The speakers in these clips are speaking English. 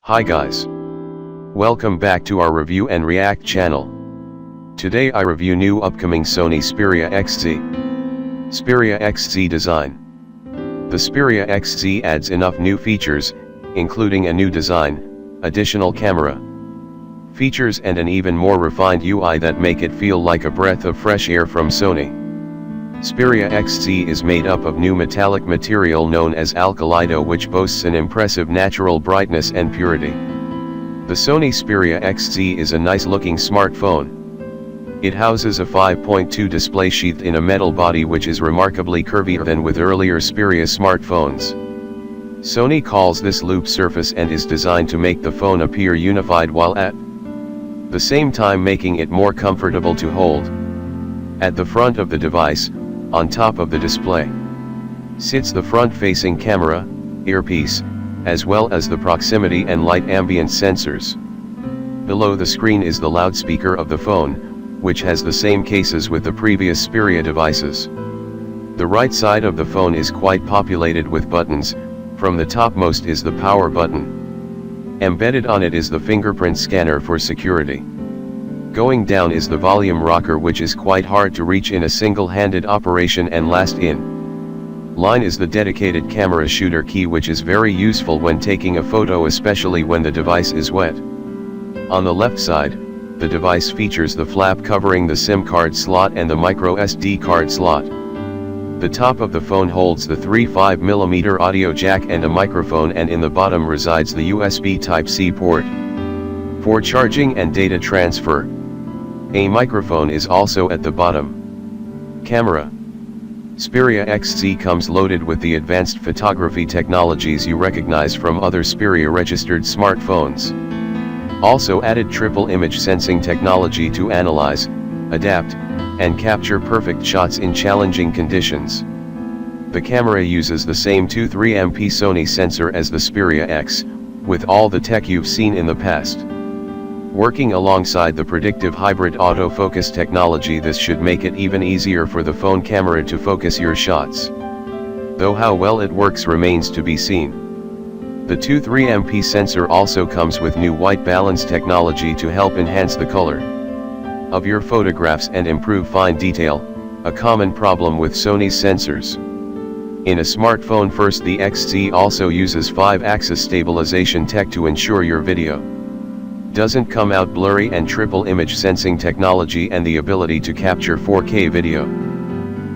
Hi guys. Welcome back to our review and react channel. Today I review new upcoming Sony Xperia XZ. Xperia XZ design. The Xperia XZ adds enough new features, including a new design, additional camera features and an even more refined UI that make it feel like a breath of fresh air from Sony. Xperia XZ is made up of new metallic material known as alkalido, which boasts an impressive natural brightness and purity. The Sony Xperia XZ is a nice looking smartphone. It houses a 5.2 display sheathed in a metal body which is remarkably curvier than with earlier Xperia smartphones. Sony calls this loop surface and is designed to make the phone appear unified while at the same time making it more comfortable to hold. At the front of the device, on top of the display, sits the front-facing camera, earpiece, as well as the proximity and light ambient sensors. Below the screen is the loudspeaker of the phone, which has the same cases with the previous Xperia devices. The right side of the phone is quite populated with buttons. From the topmost is the power button. Embedded on it is the fingerprint scanner for security. Going down is the volume rocker, which is quite hard to reach in a single-handed operation, and last in line is the dedicated camera shooter key, which is very useful when taking a photo, especially when the device is wet. On the left side, the device features the flap covering the SIM card slot and the microSD card slot. The top of the phone holds the 3.5mm audio jack and a microphone, and in the bottom resides the USB Type-C port for charging and data transfer. A microphone is also at the bottom. Camera. Xperia XZ comes loaded with the advanced photography technologies you recognize from other Xperia registered smartphones. Also added triple image sensing technology to analyze, adapt, and capture perfect shots in challenging conditions. The camera uses the same 23MP Sony sensor as the Xperia X, with all the tech you've seen in the past. Working alongside the predictive hybrid autofocus technology, this should make it even easier for the phone camera to focus your shots. Though how well it works remains to be seen. The 23MP sensor also comes with new white balance technology to help enhance the color of your photographs and improve fine detail, a common problem with Sony's sensors. In a smartphone first, the XZ also uses 5-axis stabilization tech to ensure your video doesn't come out blurry, and triple image sensing technology and the ability to capture 4K video.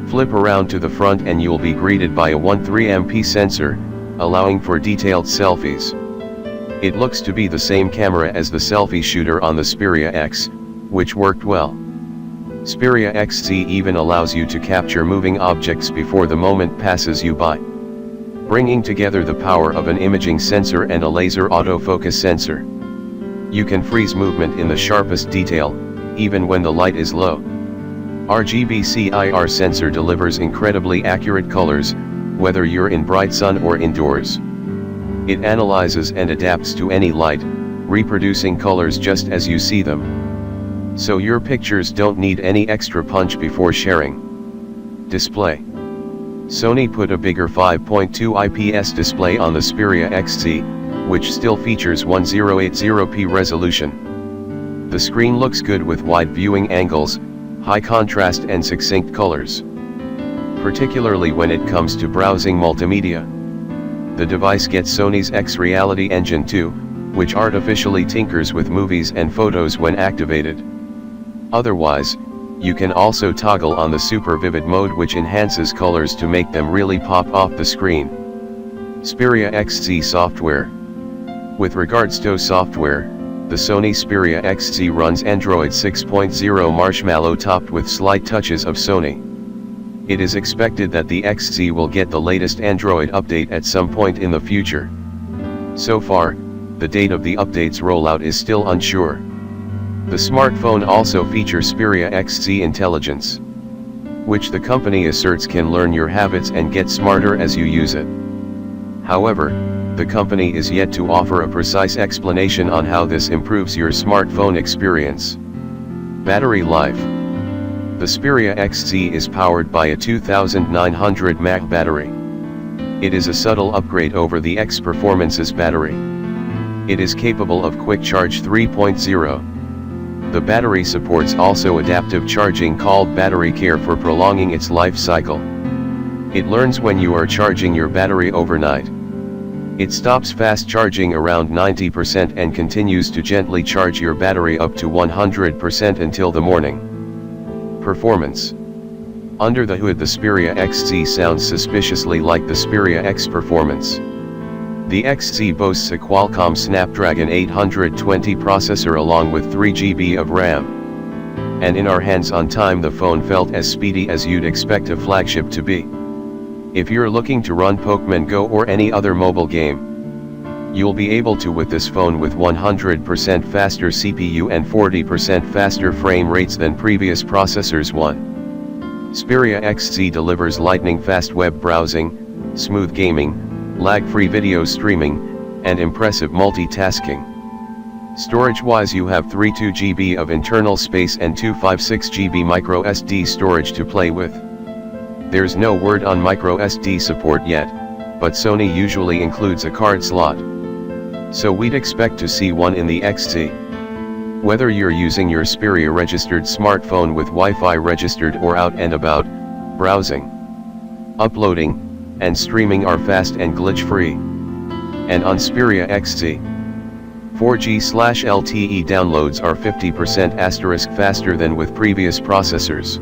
Flip around to the front and you'll be greeted by a 13MP sensor, allowing for detailed selfies. It looks to be the same camera as the selfie shooter on the Xperia X, which worked well. Xperia XZ even allows you to capture moving objects before the moment passes you by, bringing together the power of an imaging sensor and a laser autofocus sensor. You can freeze movement in the sharpest detail, even when the light is low. RGB CIR sensor delivers incredibly accurate colors, whether you're in bright sun or indoors. It analyzes and adapts to any light, reproducing colors just as you see them. So your pictures don't need any extra punch before sharing. Display. Sony put a bigger 5.2 IPS display on the Xperia XZ, which still features 1080p resolution. The screen looks good with wide viewing angles, high contrast and succinct colors, particularly when it comes to browsing multimedia. The device gets Sony's X-Reality Engine 2, which artificially tinkers with movies and photos when activated. Otherwise, you can also toggle on the Super Vivid mode, which enhances colors to make them really pop off the screen. Xperia XZ software. With regards to software, the Sony Xperia XZ runs Android 6.0 Marshmallow topped with slight touches of Sony. It is expected that the XZ will get the latest Android update at some point in the future. So far, the date of the update's rollout is still unsure. The smartphone also features Xperia XZ Intelligence, which the company asserts can learn your habits and get smarter as you use it. However, the company is yet to offer a precise explanation on how this improves your smartphone experience. Battery life. The Xperia XZ is powered by a 2900 mAh battery. It is a subtle upgrade over the X Performance's battery. It is capable of Quick Charge 3.0. The battery supports also adaptive charging called battery care for prolonging its life cycle. It learns when you are charging your battery overnight. It stops fast charging around 90% and continues to gently charge your battery up to 100% until the morning. Performance. Under the hood, the Xperia XZ sounds suspiciously like the Xperia X performance. The XZ boasts a Qualcomm Snapdragon 820 processor along with 3 GB of RAM. And in our hands-on time, the phone felt as speedy as you'd expect a flagship to be. If you're looking to run Pokémon Go or any other mobile game, you'll be able to with this phone with 100% faster CPU and 40% faster frame rates than previous processors. Xperia XZ delivers lightning-fast web browsing, smooth gaming, lag-free video streaming, and impressive multitasking. Storage-wise, you have 32 GB of internal space and 256 GB microSD storage to play with. There's no word on microSD support yet, but Sony usually includes a card slot. So we'd expect to see one in the XZ. Whether you're using your Xperia registered smartphone with Wi-Fi registered or out and about, browsing, uploading, and streaming are fast and glitch-free. And on Xperia XZ, 4G/LTE downloads are 50% * faster than with previous processors.